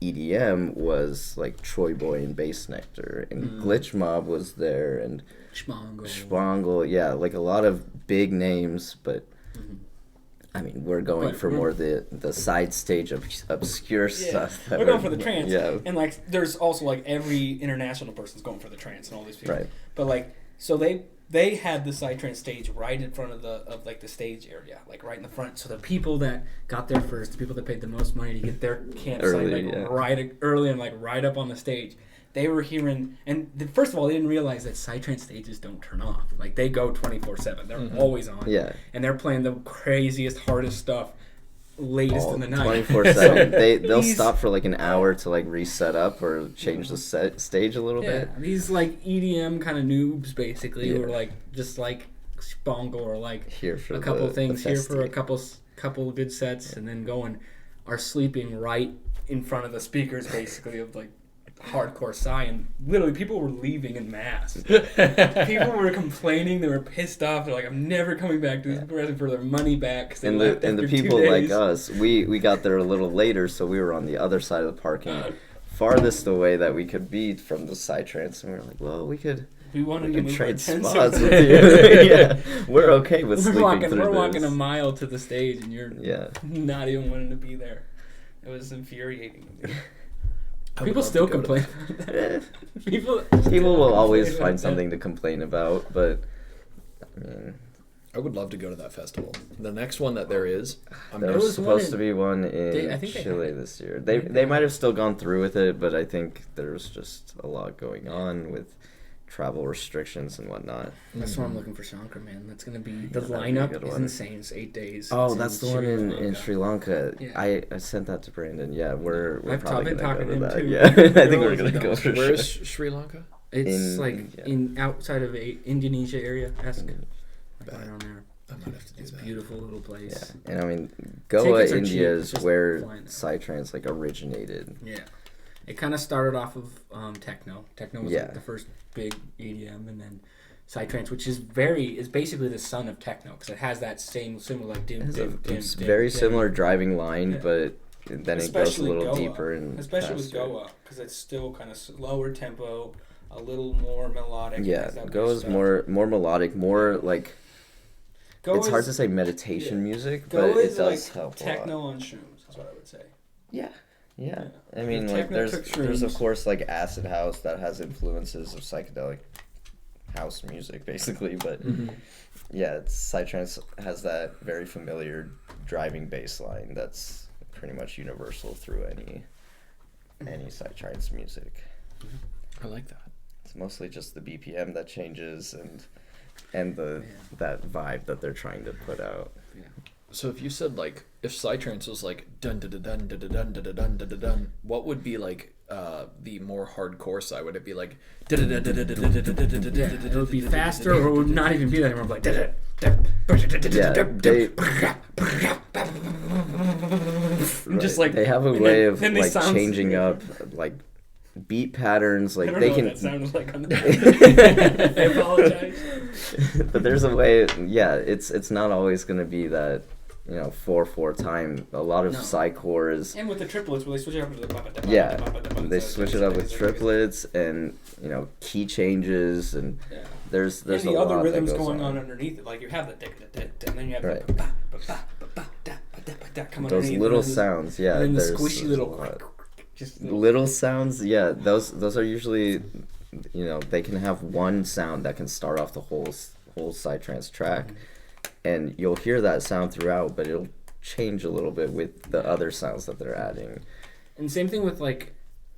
[SPEAKER 3] EDM was like Troy Boy and Bass Nectar, and Glitch Mob was there, and Schwangle. Yeah, like a lot of big names, but I mean, we're going for more the side stage of obscure stuff.
[SPEAKER 4] We're going for the trance.
[SPEAKER 3] Yeah.
[SPEAKER 4] And like there's also like every international person's going for the trance and all these people.
[SPEAKER 3] Right.
[SPEAKER 4] But like so they had the Psytrance stage right in front of the stage area, like right in the front.
[SPEAKER 2] So the people that got there first, the people that paid the most money to get their campsite
[SPEAKER 3] Early,
[SPEAKER 2] right early and like right up on the stage, they were hearing. And first of all, they didn't realize that Psytrance stages don't turn off. Like they go 24/7. They're always on.
[SPEAKER 3] Yeah.
[SPEAKER 2] And they're playing the craziest, hardest stuff latest in the night.
[SPEAKER 3] 24/7. They'll stop for like an hour to like reset up or change the stage a little bit.
[SPEAKER 2] These like EDM kind of noobs basically who are like just like Spongle or like
[SPEAKER 3] Here for
[SPEAKER 2] a couple
[SPEAKER 3] the
[SPEAKER 2] things here for a
[SPEAKER 3] festive.
[SPEAKER 2] couple good sets and then are sleeping right in front of the speakers basically of like hardcore Psy, and literally people were leaving in mass. People were complaining, they were pissed off, they're like, I'm never coming back to this. People were asking for their money back because they left
[SPEAKER 3] and the
[SPEAKER 2] after 2
[SPEAKER 3] people
[SPEAKER 2] days.
[SPEAKER 3] like us, we got there a little later, so we were on the other side of the parking, farthest away that we could be from the Psytrance, and we were like, well, we could trade spots with you. Yeah, we're okay with sleeping through
[SPEAKER 2] We're
[SPEAKER 3] this.
[SPEAKER 2] walking a mile to the stage, and you're
[SPEAKER 4] not even wanting to be there. It was infuriating.
[SPEAKER 2] People still complain about that. People
[SPEAKER 3] will always find something to complain about, but I mean,
[SPEAKER 1] I would love to go to that festival. The next one that there is,
[SPEAKER 3] there was supposed to be one in Chile this year. They might have still gone through with it, but I think there's just a lot going on with travel restrictions and whatnot.
[SPEAKER 2] That's why I'm looking for Shankar, man. That's gonna be the lineup is insane. It's 8 days.
[SPEAKER 3] Oh,
[SPEAKER 2] It's
[SPEAKER 3] that's the one in Sri Lanka.
[SPEAKER 2] Yeah.
[SPEAKER 3] I sent that to Brandon. Yeah, we're
[SPEAKER 2] I've
[SPEAKER 3] probably
[SPEAKER 2] been
[SPEAKER 3] gonna
[SPEAKER 2] talking
[SPEAKER 3] go
[SPEAKER 2] to
[SPEAKER 3] to
[SPEAKER 2] him
[SPEAKER 3] that.
[SPEAKER 2] too.
[SPEAKER 3] Yeah, I think we're
[SPEAKER 2] Really
[SPEAKER 3] gonna go for
[SPEAKER 1] Where
[SPEAKER 3] sure.
[SPEAKER 1] is Sri Lanka?
[SPEAKER 2] It's in outside of Indonesia area. Around there.
[SPEAKER 1] I might have to do
[SPEAKER 2] It's a
[SPEAKER 1] that.
[SPEAKER 2] beautiful little place.
[SPEAKER 3] Yeah, and I mean, Goa,
[SPEAKER 2] Tickets are
[SPEAKER 3] India
[SPEAKER 2] cheap,
[SPEAKER 3] is
[SPEAKER 2] it's just
[SPEAKER 3] where
[SPEAKER 2] flying there.
[SPEAKER 3] Psytrance like originated.
[SPEAKER 2] Yeah. It kind of started off of techno. Techno was
[SPEAKER 3] Yeah.
[SPEAKER 2] like the first big EDM, and then Psytrance, which is basically the son of techno because it has that similar like dim.
[SPEAKER 3] It's very similar driving line, but then it goes a little
[SPEAKER 4] Goa,
[SPEAKER 3] deeper and
[SPEAKER 4] especially with
[SPEAKER 3] faster.
[SPEAKER 4] Goa because it's still kind of slower tempo, a little more melodic.
[SPEAKER 3] Yeah,
[SPEAKER 4] that
[SPEAKER 3] Goa's
[SPEAKER 4] stuff.
[SPEAKER 3] more melodic, more like
[SPEAKER 4] Goa's,
[SPEAKER 3] it's hard to say meditation music,
[SPEAKER 4] Goa
[SPEAKER 3] but it
[SPEAKER 4] is
[SPEAKER 3] does
[SPEAKER 4] like
[SPEAKER 3] help
[SPEAKER 4] techno
[SPEAKER 3] a lot.
[SPEAKER 4] on shrooms. Is what I would say.
[SPEAKER 3] Yeah. I mean,
[SPEAKER 4] The
[SPEAKER 3] like
[SPEAKER 4] techno
[SPEAKER 3] there's
[SPEAKER 4] took
[SPEAKER 3] of
[SPEAKER 4] shrooms.
[SPEAKER 3] course like acid house that has influences of psychedelic house music basically, but yeah, Psytrance has that very familiar driving bass line that's pretty much universal through any Psytrance music.
[SPEAKER 1] I like that.
[SPEAKER 3] It's mostly just the BPM that changes and that vibe that they're trying to put out.
[SPEAKER 2] Yeah.
[SPEAKER 1] So if you said like if Psytrance was like dun dun dun dun dun dun dun dun dun dun, what would be like the more hardcore side? Would it be like
[SPEAKER 2] Yeah, it would be faster, or it would not even be that anymore. Like, just like
[SPEAKER 3] they have a way of
[SPEAKER 2] then they
[SPEAKER 3] like
[SPEAKER 2] sound-
[SPEAKER 3] changing up like beat patterns, like
[SPEAKER 4] I don't
[SPEAKER 3] they
[SPEAKER 4] know
[SPEAKER 3] can.
[SPEAKER 4] what that sounded like on the I apologize.
[SPEAKER 3] But there's a way. Yeah, it's not always gonna be that 4/4 time. A lot of
[SPEAKER 2] No.
[SPEAKER 3] psy chords.
[SPEAKER 4] And with the triplets, where they switch it up to the
[SPEAKER 3] Yeah, they switch it up with triplets and key changes and
[SPEAKER 4] Yeah.
[SPEAKER 3] there's
[SPEAKER 4] And
[SPEAKER 3] a
[SPEAKER 4] the
[SPEAKER 3] lot
[SPEAKER 4] other
[SPEAKER 3] that
[SPEAKER 4] rhythms
[SPEAKER 3] goes
[SPEAKER 4] going on underneath it, like you have the and then you have
[SPEAKER 3] Right.
[SPEAKER 4] the coming
[SPEAKER 3] Those
[SPEAKER 4] underneath,
[SPEAKER 3] little
[SPEAKER 4] and then
[SPEAKER 3] sounds. Yeah,
[SPEAKER 2] and then the
[SPEAKER 3] there's
[SPEAKER 2] squishy
[SPEAKER 3] a
[SPEAKER 2] little
[SPEAKER 3] lot.
[SPEAKER 4] just
[SPEAKER 3] Little sounds. Yeah, those are usually they can have one sound that can start off the whole Psytrance track, and you'll hear that sound throughout, but it'll change a little bit with the other sounds that they're adding.
[SPEAKER 2] And same thing with like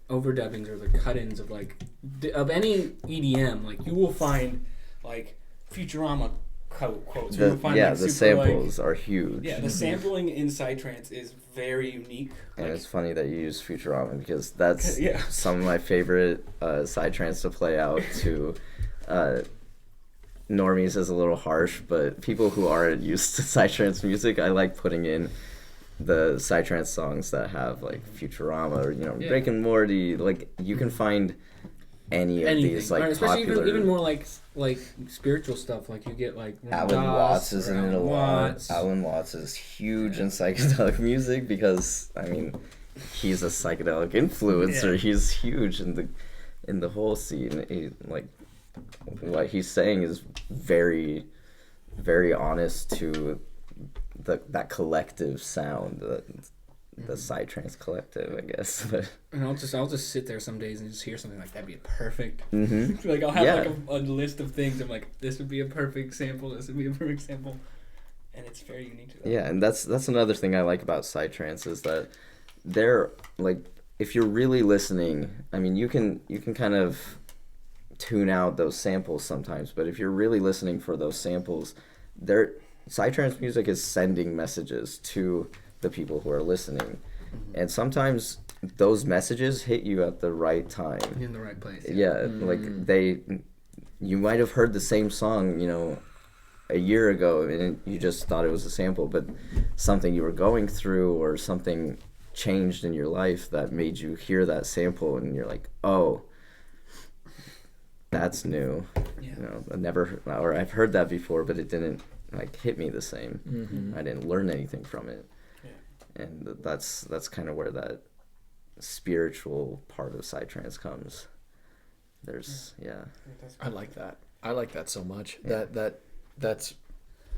[SPEAKER 2] overdubbings or the cut-ins of like of any EDM. Like
[SPEAKER 4] you will find like Futurama quotes. You will find
[SPEAKER 3] The
[SPEAKER 4] super,
[SPEAKER 3] samples are huge.
[SPEAKER 4] Yeah, the sampling in Psytrance is very unique.
[SPEAKER 3] And it's funny that you use Futurama because that's
[SPEAKER 4] Yeah.
[SPEAKER 3] some of my favorite Psytrance to play out to. Normies is a little harsh, but people who aren't used to Psytrance music, I like putting in the Psytrance songs that have like Futurama or Rick and Morty. Like you can find any of
[SPEAKER 2] anything.
[SPEAKER 3] these like
[SPEAKER 2] Right, especially
[SPEAKER 3] popular.
[SPEAKER 2] even more like spiritual stuff. Like you get like
[SPEAKER 3] Alan Watts is in it a lot.
[SPEAKER 2] Watts.
[SPEAKER 3] Alan Watts is huge in psychedelic music because he's a psychedelic influencer.
[SPEAKER 4] Yeah.
[SPEAKER 3] He's huge in the whole scene. What he's saying is very, very honest to that collective sound, the Psytrance collective, I guess. But
[SPEAKER 2] And I'll just sit there some days and just hear something like that'd be perfect.
[SPEAKER 4] Like I'll have
[SPEAKER 3] Yeah.
[SPEAKER 4] like a list of things. I'm like, this would be a perfect sample. This would be a perfect sample, and it's very unique to that.
[SPEAKER 3] yeah, and that's another thing I like about Psytrance is that they're like, if you're really listening, you can kind of tune out those samples sometimes, but if you're really listening for those samples, Psytrance music is sending messages to the people who are listening, and sometimes those messages hit you at the right time.
[SPEAKER 2] In the right place.
[SPEAKER 3] Like you might have heard the same song, a year ago, and you just thought it was a sample, but something you were going through or something changed in your life that made you hear that sample, and you're like, oh, that's new.
[SPEAKER 4] Yeah.
[SPEAKER 3] I've heard that before, but it didn't hit me the same.
[SPEAKER 1] Mm-hmm.
[SPEAKER 3] I didn't learn anything from it.
[SPEAKER 4] Yeah.
[SPEAKER 3] And that's kind of where that spiritual part of Psytrance comes. There's
[SPEAKER 1] I like that. I like that so much.
[SPEAKER 3] Yeah.
[SPEAKER 1] That's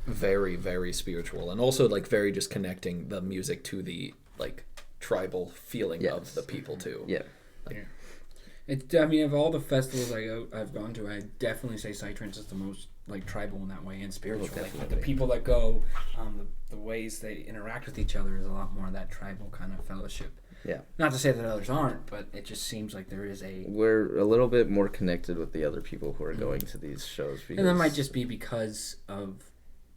[SPEAKER 1] very, very spiritual, and also like very just connecting the music to the like tribal feeling
[SPEAKER 3] Yes.
[SPEAKER 1] of the people too.
[SPEAKER 3] Yeah.
[SPEAKER 2] Of all the festivals I've gone to, I definitely say Psytrance is the most like tribal in that way and spiritual.
[SPEAKER 3] Oh,
[SPEAKER 2] Like
[SPEAKER 3] definitely.
[SPEAKER 2] the people that go, the ways they interact with each other is a lot more of that tribal kind of fellowship.
[SPEAKER 3] Yeah.
[SPEAKER 2] Not to say that others aren't, but it just seems like there is a.
[SPEAKER 3] We're a little bit more connected with the other people who are going to these shows. Because
[SPEAKER 2] And that might just be because of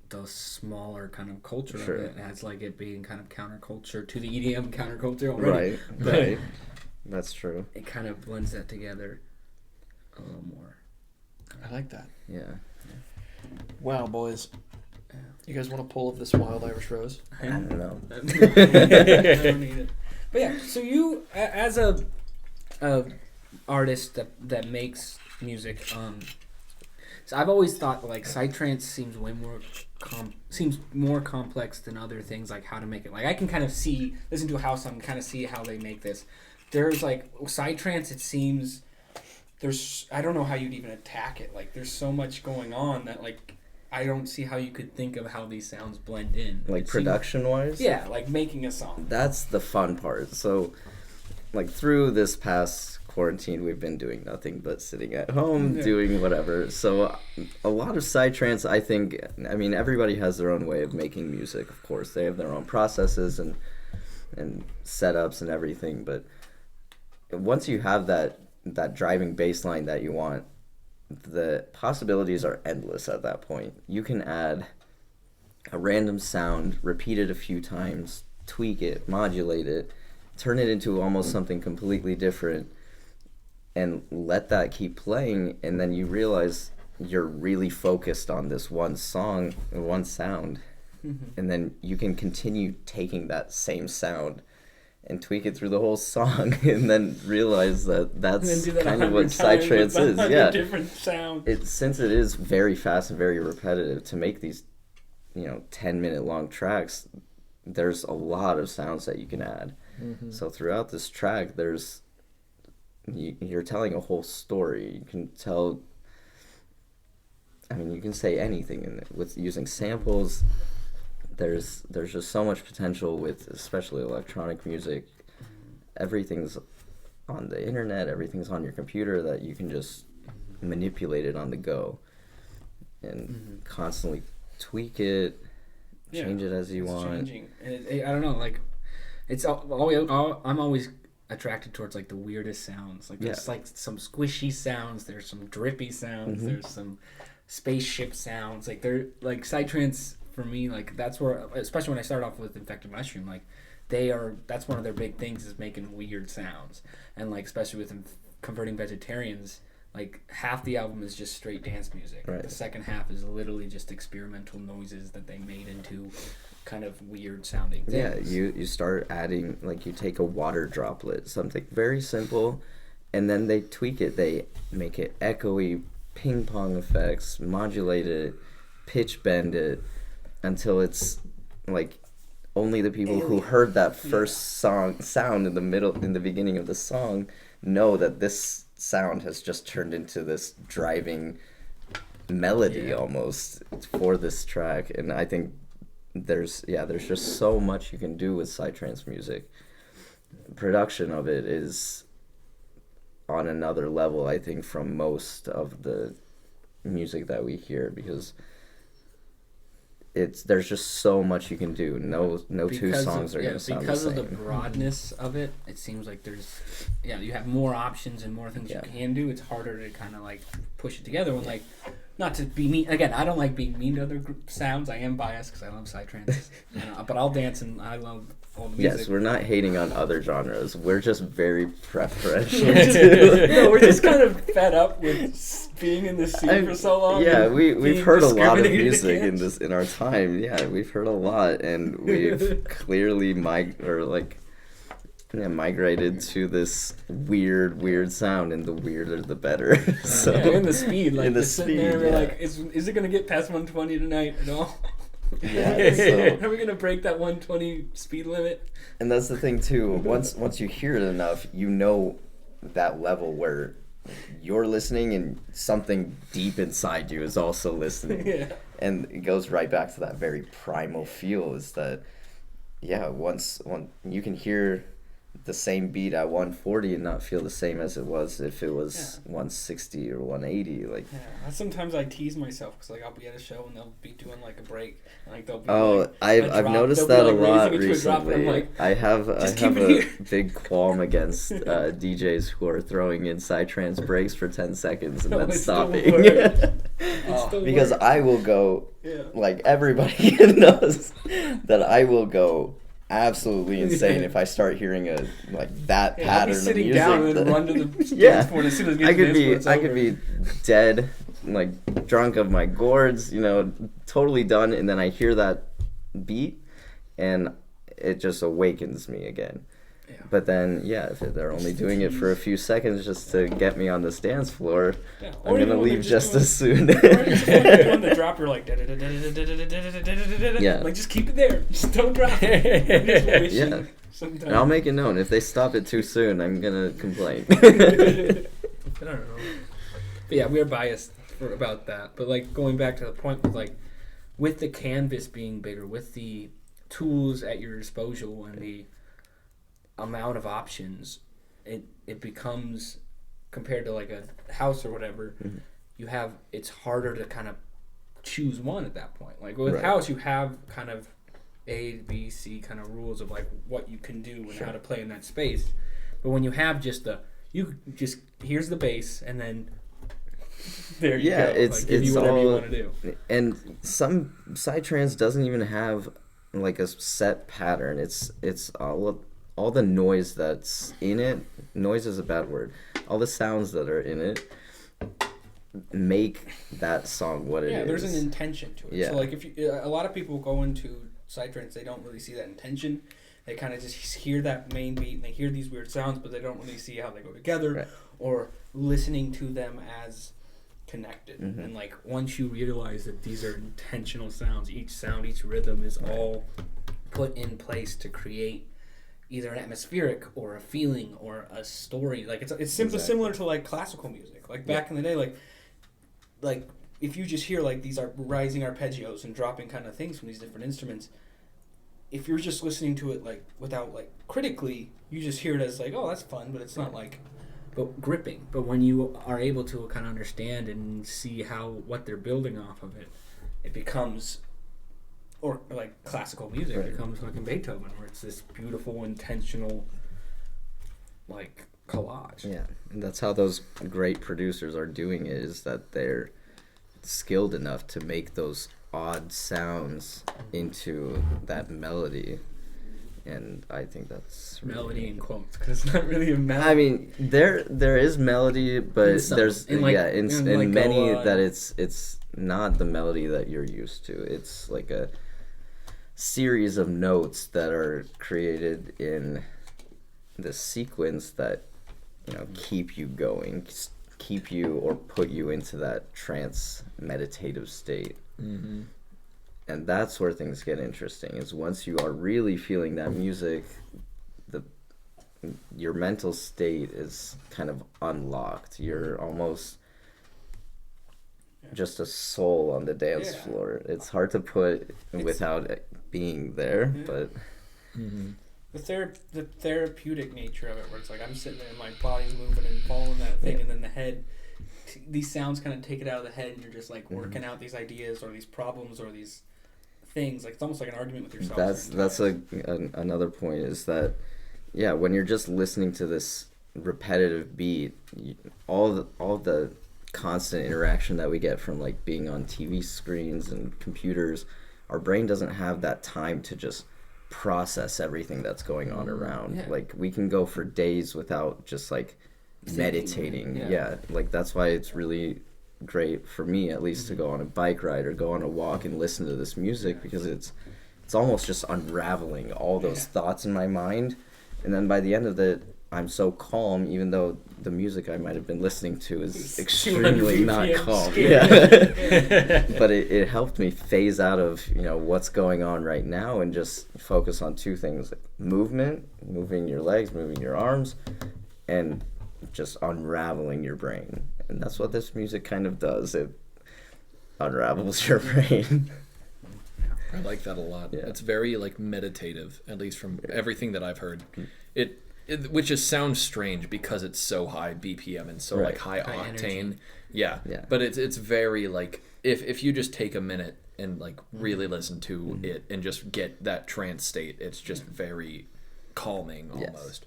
[SPEAKER 2] the smaller kind of culture
[SPEAKER 3] Sure.
[SPEAKER 2] of it, as like it being kind of counterculture to the EDM counterculture already.
[SPEAKER 3] Right. That's true.
[SPEAKER 2] It kind of blends that together a little more.
[SPEAKER 1] I like that.
[SPEAKER 3] Yeah.
[SPEAKER 1] Wow, boys. You guys want a pull of this wild Irish rose?
[SPEAKER 3] I don't know.
[SPEAKER 2] I don't need it. But yeah, so you as a artist that makes music, so I've always thought like Psytrance seems way more seems more complex than other things, like how to make it. Like I can kind of listen to a house song and kind of see how they make this. There's like Psytrance, it seems I don't know how you'd even attack it. Like there's so much going on that like I don't see how you could think of how these sounds blend in.
[SPEAKER 3] Like production wise?
[SPEAKER 4] Yeah, like making a song.
[SPEAKER 3] That's the fun part. So, like through this past quarantine, we've been doing nothing but sitting at home, doing whatever. So, a lot of Psytrance, I think, everybody has their own way of making music, of course. They have their own processes and setups and everything. But once you have that driving bass line that you want, the possibilities are endless at that point. You can add a random sound, repeat it a few times, tweak it, modulate it, turn it into almost something completely different, and let that keep playing, and then you realize you're really focused on this one song, one sound, and then you can continue taking that same sound and tweak it through the whole song and then realize that that's
[SPEAKER 4] that
[SPEAKER 3] kind of what
[SPEAKER 4] 100 times
[SPEAKER 3] Psytrance
[SPEAKER 4] with
[SPEAKER 3] is. Yeah.
[SPEAKER 4] different sounds.
[SPEAKER 3] Since it is very fast and very repetitive, to make these, 10-minute long tracks, there's a lot of sounds that you can add.
[SPEAKER 1] Mm-hmm.
[SPEAKER 3] So throughout this track, you're telling a whole story. You can tell, you can say anything in it with using samples. There's just so much potential with especially electronic music. Everything's on the internet, everything's on your computer, that you can just manipulate it on the go and constantly tweak it, change it as you want.
[SPEAKER 4] Changing.
[SPEAKER 2] And I don't know, like, I'm always attracted towards like the weirdest sounds. Like there's like some squishy sounds, there's some drippy sounds, there's some spaceship sounds. Like they're like Psytrance for me, like that's where, especially when I started off with Infected Mushroom, like that's one of their big things is making weird sounds. And like especially with Converting Vegetarians, like half the album is just straight dance music.
[SPEAKER 3] Right.
[SPEAKER 2] The second half is literally just experimental noises that they made into kind of weird sounding things.
[SPEAKER 3] Yeah, you start adding, like, you take a water droplet, something very simple, and then they tweak it. They make it echoey, ping pong effects, modulate it, pitch bend it, until it's like only the people who heard that first sound in the beginning of the song know that this sound has just turned into this driving melody almost for this track. And I think there's just so much you can do with Psytrance music. Production of it is on another level, I think, from most of the music that we hear, because there's just so much you can do. No two songs are going to sound the same.
[SPEAKER 2] Because of the broadness of it, it seems like you have more options and more things you can do. It's harder to kind of like push it together when like, not to be mean. Again, I don't like being mean to other sounds. I am biased because I love Psytrance, but I'll dance and I love all the music.
[SPEAKER 3] Yes, we're not hating on other genres. We're just very preferential.
[SPEAKER 4] We're just kind of fed up with being in this scene for so long.
[SPEAKER 3] Yeah, we've heard a lot of music in our time. Yeah, we've heard a lot, and we've clearly migrated to this weird sound, and the weirder the better. So
[SPEAKER 4] and the speed, like
[SPEAKER 3] in the
[SPEAKER 4] just sitting
[SPEAKER 3] speed,
[SPEAKER 4] there, like, is it gonna get past 120 tonight at all?
[SPEAKER 3] Yeah, so,
[SPEAKER 4] are we gonna break that 120 speed limit?
[SPEAKER 3] and that's the thing too. Once you hear it enough, you know that level where you're listening and something deep inside you is also listening. And it goes right back to that very primal feel, is that once you can hear the same beat at 140 and not feel the same as it was if it was 160 or 180. Like,
[SPEAKER 4] sometimes I tease myself because like I'll be at a show and they'll be doing like a break, and, like they'll be
[SPEAKER 3] I've noticed that a lot recently.
[SPEAKER 4] Like,
[SPEAKER 3] I have a big qualm against DJs who are throwing in Psytrance breaks for 10 seconds and then stopping. Because I will go, like everybody knows that I will go absolutely insane if I start hearing that pattern of music.
[SPEAKER 4] Down and run to the dance floor as soon as
[SPEAKER 3] I could be dead, like drunk of my gourds, totally done, and then I hear that beat and it just awakens me again. But then, if they're only doing it for a few seconds just to get me on this dance floor, I'm going to leave just as soon.
[SPEAKER 4] Or just doing the drop, you're like, like, just keep it there. Just don't drop it. Sometimes.
[SPEAKER 3] And I'll make it known. If they stop it too soon, I'm going to complain.
[SPEAKER 2] I don't know. But we're biased about that. But, like, going back to the point with the canvas being bigger, with the tools at your disposal and the amount of options, it becomes, compared to like a house or whatever, it's harder to kind of choose one at that point. Like with house, you have kind of A, B, C kind of rules of like what you can do and how to play in that space. But when you have here's the bass and then there you go.
[SPEAKER 3] It's
[SPEAKER 2] whatever
[SPEAKER 3] all,
[SPEAKER 2] you want to do.
[SPEAKER 3] And some Psytrance doesn't even have like a set pattern. It's all the noise that's in it. Noise is a bad word. All the sounds that are in it make that song what it is.
[SPEAKER 4] Yeah, there's an intention to it. So like if a lot of people go into Psytrance, they don't really see that intention. They kind of just hear that main beat and they hear these weird sounds, but they don't really see how they go together,
[SPEAKER 3] Right.
[SPEAKER 4] or listening to them as connected.
[SPEAKER 3] Mm-hmm.
[SPEAKER 2] And like once you realize that these are intentional sounds, each sound, each rhythm is all put in place to create either an atmospheric or a feeling or a story. Like it's simply
[SPEAKER 3] Exactly.
[SPEAKER 4] similar to like classical music. Like back in the day, like if you just hear like these are rising arpeggios and dropping kind of things from these different instruments, if you're just listening to it like without like critically, you just hear it as like, oh, that's fun, but it's not like
[SPEAKER 2] but gripping. But when you are able to kind of understand and see what they're building off of it, it becomes, or like classical music,
[SPEAKER 3] Right.
[SPEAKER 2] it becomes like in Beethoven, where it's this beautiful, intentional, like collage.
[SPEAKER 3] Yeah, and that's how those great producers are doing it, is that they're skilled enough to make those odd sounds into that melody. And I think that's
[SPEAKER 2] Melody in quotes, because it's not really a melody.
[SPEAKER 3] I mean, there is melody, but
[SPEAKER 2] In some.
[SPEAKER 3] there's
[SPEAKER 2] In like-
[SPEAKER 3] in
[SPEAKER 2] in like
[SPEAKER 3] many
[SPEAKER 2] Glava
[SPEAKER 3] that
[SPEAKER 2] and-
[SPEAKER 3] it's not the melody that you're used to. It's like a series of notes that are created in the sequence that, you know, keep you going, keep you or put you into that trance meditative state.
[SPEAKER 1] Mm-hmm.
[SPEAKER 3] And that's where things get interesting, is once you are really feeling that music, your mental state is kind of unlocked. You're almost just a soul on the dance
[SPEAKER 4] Yeah.
[SPEAKER 3] floor. It's hard to put without it being there,
[SPEAKER 4] Yeah.
[SPEAKER 3] but
[SPEAKER 1] Mm-hmm.
[SPEAKER 4] the therapeutic nature of it, where it's like I'm sitting there and my body's moving and following that thing,
[SPEAKER 3] Yeah.
[SPEAKER 4] and then the head, these sounds kind of take it out of the head, and you're just like working out these ideas or these problems or these things. Like it's almost like an argument with yourself.
[SPEAKER 3] that's another point, is that, yeah, when you're just listening to this repetitive beat, all the constant interaction that we get from like being on TV screens and computers, our brain doesn't have that time to just process everything that's going on around.
[SPEAKER 2] Yeah.
[SPEAKER 3] Like we can go for days without just like meditating. Yeah, like that's why it's really great for me, at least, to go on a bike ride or go on a walk and listen to this music, because it's almost just unraveling all those thoughts in my mind, and then by the end of it, I'm so calm, even though the music I might have been listening to is extremely not
[SPEAKER 4] BPM
[SPEAKER 3] calm.
[SPEAKER 4] scary.
[SPEAKER 3] But it helped me phase out of, you know, what's going on right now and just focus on two things: like movement, moving your legs, moving your arms, and just unraveling your brain. And that's what this music kind of does. It unravels your brain.
[SPEAKER 1] I like that a lot.
[SPEAKER 3] Yeah.
[SPEAKER 1] It's very like meditative, at least from everything that I've heard. It which just sounds strange because it's so high BPM and so like high
[SPEAKER 2] High
[SPEAKER 1] octane.
[SPEAKER 2] energy.
[SPEAKER 3] Yeah.
[SPEAKER 1] But it's very like if you just take a minute and like really listen to it and just get that trance state, it's just very calming almost.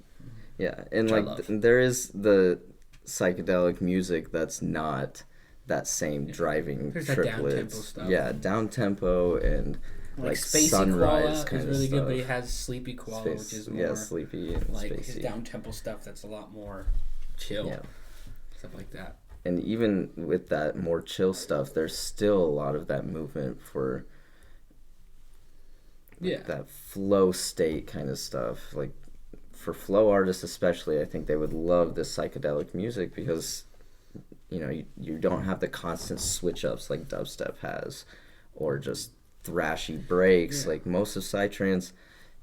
[SPEAKER 3] Yeah, and
[SPEAKER 1] Which I
[SPEAKER 3] like
[SPEAKER 1] love.
[SPEAKER 3] there is the psychedelic music that's not that same driving
[SPEAKER 2] There's that
[SPEAKER 3] triplets.
[SPEAKER 2] down-tempo stuff.
[SPEAKER 3] Yeah, down tempo and like
[SPEAKER 2] Spacey
[SPEAKER 3] sunrise
[SPEAKER 2] Koala
[SPEAKER 3] kind
[SPEAKER 2] is
[SPEAKER 3] of
[SPEAKER 2] really
[SPEAKER 3] stuff.
[SPEAKER 2] good, but he has Sleepy Koala, which is more
[SPEAKER 3] sleepy and
[SPEAKER 2] like
[SPEAKER 3] spacey.
[SPEAKER 2] his down tempo stuff. That's a lot more chill,
[SPEAKER 3] Yeah.
[SPEAKER 2] stuff like that.
[SPEAKER 3] And even with that more chill stuff, there's still a lot of that movement for that flow state kind of stuff. Like for flow artists especially, I think they would love this psychedelic music because, you know, you don't have the constant switch ups like dubstep has, or just thrashy breaks.
[SPEAKER 2] Yeah.
[SPEAKER 3] Like most of Psytrance,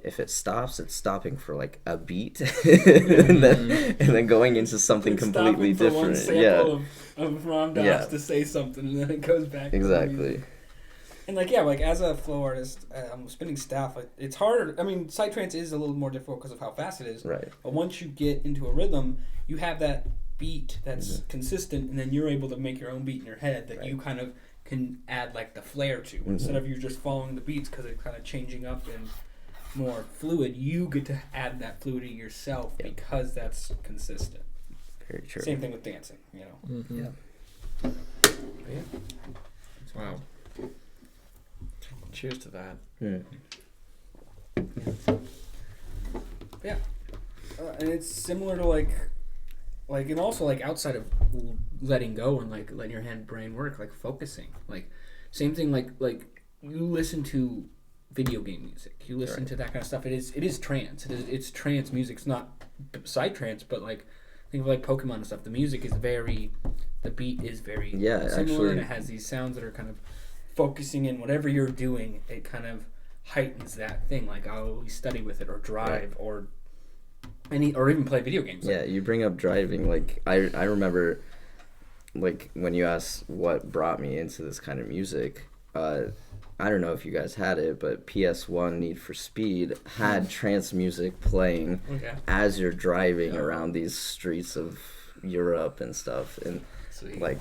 [SPEAKER 3] if it stops, it's stopping for like a beat and then going into something completely
[SPEAKER 4] Stopping for one
[SPEAKER 3] different.
[SPEAKER 4] sample of Ram Dass
[SPEAKER 3] Yeah.
[SPEAKER 4] to say something, and then it goes back. to the
[SPEAKER 3] Exactly.
[SPEAKER 4] music. And like as a flow artist, spinning staff, it's harder. I mean, Psytrance is a little more difficult because of how fast it is.
[SPEAKER 3] Right.
[SPEAKER 4] But once you get into a rhythm, you have that beat that's consistent, and then you're able to make your own beat in your head that you kind of can add like the flair to, instead of you just following the beats because it's kind of changing up and more fluid. You get to add that fluidity yourself because that's consistent.
[SPEAKER 3] Very true.
[SPEAKER 4] Same thing with dancing, you know.
[SPEAKER 1] Mm-hmm.
[SPEAKER 3] Yeah.
[SPEAKER 1] Wow. Cheers to that.
[SPEAKER 4] Yeah, and it's similar to like, and also like outside of
[SPEAKER 2] Letting go and like letting your hand brain work, like focusing, like same thing. Like you listen to video game music. You listen to that kind of stuff. It is trance. It's trance music. It's not psytrance, but like think of like Pokemon and stuff. The music is the beat is very similar,
[SPEAKER 3] actually,
[SPEAKER 2] and it has these sounds that are kind of focusing in whatever you're doing. It kind of heightens that thing. Like I'll always study with it or drive or even play video games.
[SPEAKER 3] Yeah, you bring up driving. Like I remember, like when you asked what brought me into this kind of music. I don't know if you guys had it, but PS1 Need for Speed had trance music playing as you're driving around these streets of Europe and stuff. And like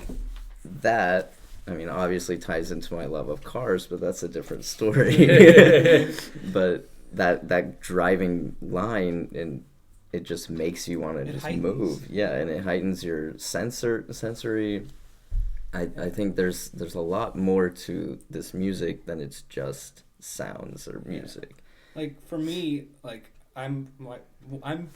[SPEAKER 3] that, I mean, obviously ties into my love of cars, but that's a different story. But that driving line, and it just makes you want to just move. Yeah, and it heightens your sensory. I think there's a lot more to this music than it's just sounds or music.
[SPEAKER 4] Like for me, like I'm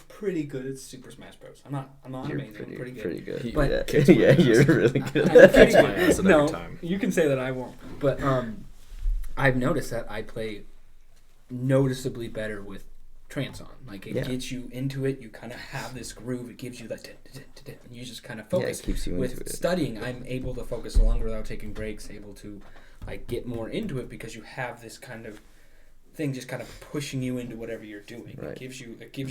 [SPEAKER 4] pretty good at Super Smash Bros. I'm not amazing. I'm pretty good.
[SPEAKER 3] But you're really good.
[SPEAKER 1] That's my ass at every time.
[SPEAKER 2] You can say that I won't. But I've noticed that I play noticeably better with trance on. Like it gets you into it. You kind of have this groove. It gives you that, and you just kind of focus.
[SPEAKER 3] Yeah, it keeps you into it.
[SPEAKER 2] With studying, I'm able to focus longer without taking breaks. Able to like get more into it because you have this kind of thing just kind of pushing you into whatever you're doing.
[SPEAKER 3] Right.
[SPEAKER 2] It gives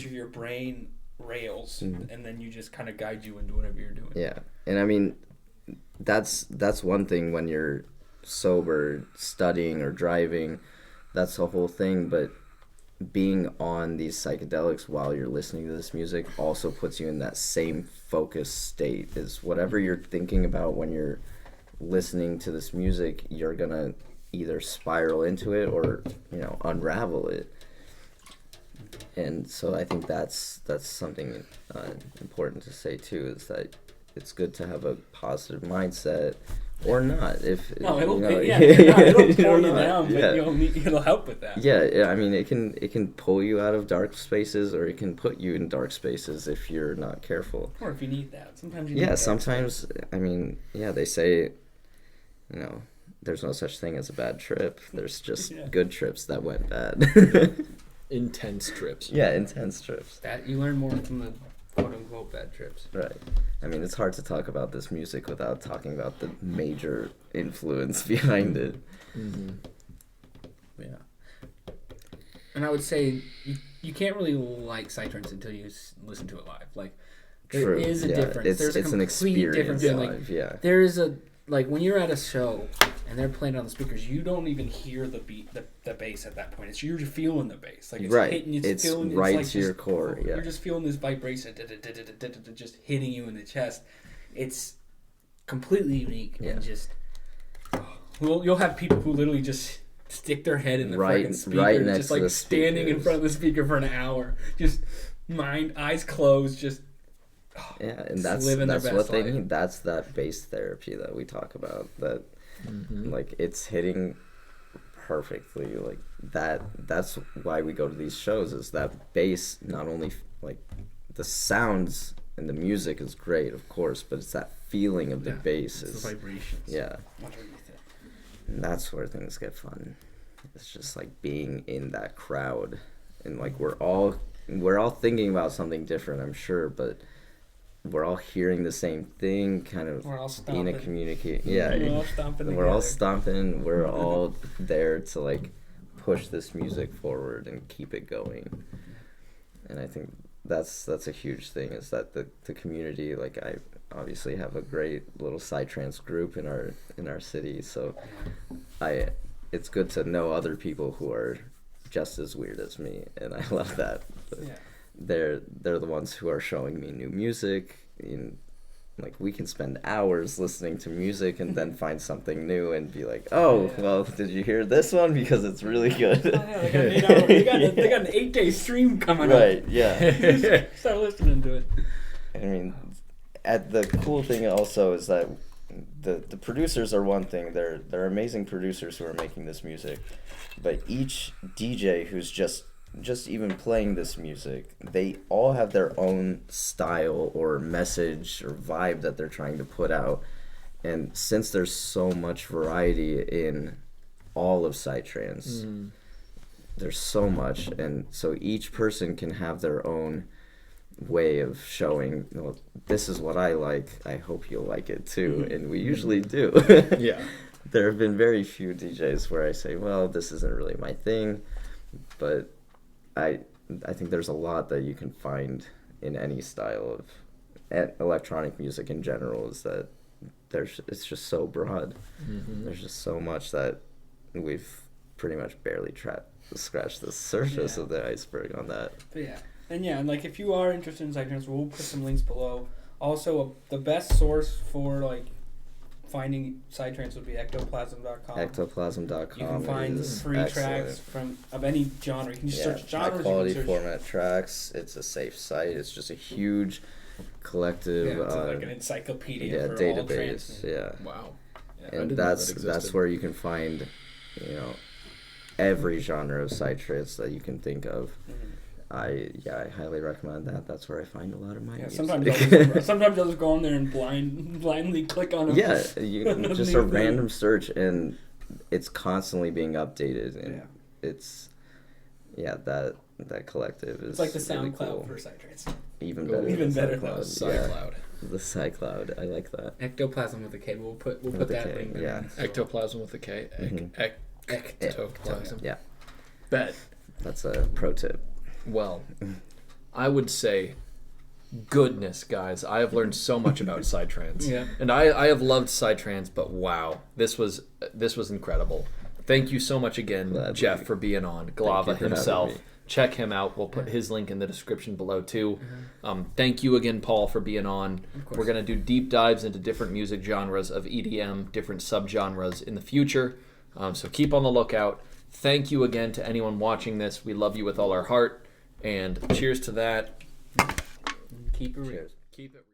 [SPEAKER 2] you your brain rails, and then you just kind of guide you into whatever you're doing.
[SPEAKER 3] Yeah, and I mean, that's one thing when you're sober, studying or driving. That's the whole thing, but being on these psychedelics while you're listening to this music also puts you in that same focus state. Is whatever you're thinking about when you're listening to this music, you're gonna either spiral into it or unravel it. And so I think that's something important to say too, is that it's good to have a positive mindset. Or not, it'll pull
[SPEAKER 2] you down, but it'll help with that.
[SPEAKER 3] Yeah, I mean, it can pull you out of dark spaces, or it can put you in dark spaces if you're not careful.
[SPEAKER 2] Or if you need that, sometimes.
[SPEAKER 3] Sometimes. I mean, they say, there's no such thing as a bad trip. There's just good trips that went bad.
[SPEAKER 1] Intense trips.
[SPEAKER 3] Yeah, intense trips.
[SPEAKER 2] That you learn more from the quote-unquote bad trips.
[SPEAKER 3] Right. I mean, it's hard to talk about this music without talking about the major influence behind it.
[SPEAKER 1] Mm-hmm.
[SPEAKER 2] Yeah. And I would say you can't really like Psytrance until you listen to it live. Like, there is a difference. There's a complete difference.
[SPEAKER 3] Live,
[SPEAKER 2] there is a, like, when you're at a show and they're playing on the speakers, you don't even hear the beat, the bass at that point. You're just feeling the bass. Like, it's hitting, it's right
[SPEAKER 3] to your core. Yeah.
[SPEAKER 2] You're just feeling this vibration, just hitting you in the chest. It's completely unique and just. You'll have people who literally just stick their head in the fucking speaker, just like standing in front of the speaker for an hour, just eyes closed, just.
[SPEAKER 3] Yeah, and that's what they need. That's that bass therapy that we talk about. That, like, it's hitting perfectly. Like that's why we go to these shows. Is that bass? Not only like the sounds and the music is great, of course, but it's that feeling of the bass.
[SPEAKER 2] It's the vibrations.
[SPEAKER 3] Yeah, and that's where things get fun. It's just like being in that crowd, and like we're all thinking about something different, I'm sure, but we're all hearing the same thing, kind of being a communicate. Yeah, we're all stomping. We're all there to like push this music forward and keep it going. And I think that's a huge thing, is that the community. Like, I obviously have a great little Psytrance group in our city, so it's good to know other people who are just as weird as me, and I love that. But they're the ones who are showing me new music. Like, we can spend hours listening to music and then find something new and be like, well, did you hear this one? Because it's really good.
[SPEAKER 2] They got an 8-day stream coming up.
[SPEAKER 3] Right, yeah.
[SPEAKER 2] Start listening to it.
[SPEAKER 3] I mean, the cool thing also is that the producers are one thing. They're amazing producers who are making this music. But each DJ who's just even playing this music, they all have their own style or message or vibe that they're trying to put out. And since there's so much variety in all of Psytrance, there's so much, and so each person can have their own way of showing, well, this is what I like, I hope you'll like it too, and we usually do.
[SPEAKER 1] Yeah.
[SPEAKER 3] There have been very few DJs where I say, well, this isn't really my thing, but I think there's a lot that you can find in any style of electronic music in general, is that it's just so broad. There's just so much that we've pretty much barely scratched the surface of the iceberg on that.
[SPEAKER 4] But and like if you are interested in Psytrance, we'll put some links below. Also, the best source for like finding Psytrance would be ectoplasm.com.
[SPEAKER 3] Ectoplasm.com.
[SPEAKER 4] You can find free tracks of any genre. You can just search genres.
[SPEAKER 3] High quality format tracks. It's a safe site. It's just a huge collective.
[SPEAKER 4] It's like an encyclopedia for
[SPEAKER 3] database.
[SPEAKER 4] all trance.
[SPEAKER 3] Yeah.
[SPEAKER 1] Wow.
[SPEAKER 3] Yeah, and that's where you can find, every genre of psytrance that you can think of. I highly recommend that. That's where I find a lot of my music.
[SPEAKER 4] Sometimes I'll just go on there and blindly click on them.
[SPEAKER 3] Yeah, just a random search, and it's constantly being updated, and it's that collective is.
[SPEAKER 4] It's like the
[SPEAKER 3] really
[SPEAKER 4] SoundCloud
[SPEAKER 3] cool.
[SPEAKER 4] for Psytrance.
[SPEAKER 3] Even better.
[SPEAKER 4] Even better
[SPEAKER 3] though.
[SPEAKER 1] SoundCloud.
[SPEAKER 3] The SoundCloud. I like that.
[SPEAKER 2] Ectoplasm with a K. We'll put that link there.
[SPEAKER 3] Yeah.
[SPEAKER 1] Ectoplasm with a K. Ectoplasm.
[SPEAKER 3] Yeah.
[SPEAKER 1] Bet.
[SPEAKER 3] That's a pro tip.
[SPEAKER 1] Well, I would say, goodness, guys, I have learned so much about Psytrance.
[SPEAKER 2] Yeah.
[SPEAKER 1] And I have loved Psytrance, but wow, this was incredible. Thank you so much again, Jeff, for being on. Glava himself. Check him out. We'll put his link in the description below, too. Thank you again, Paul, for being on. We're going to do deep dives into different music genres of EDM, different subgenres in the future. So keep on the lookout. Thank you again to anyone watching this. We love you with all our heart. And cheers to that.
[SPEAKER 2] Keep it real.
[SPEAKER 3] Cheers.
[SPEAKER 1] Keep it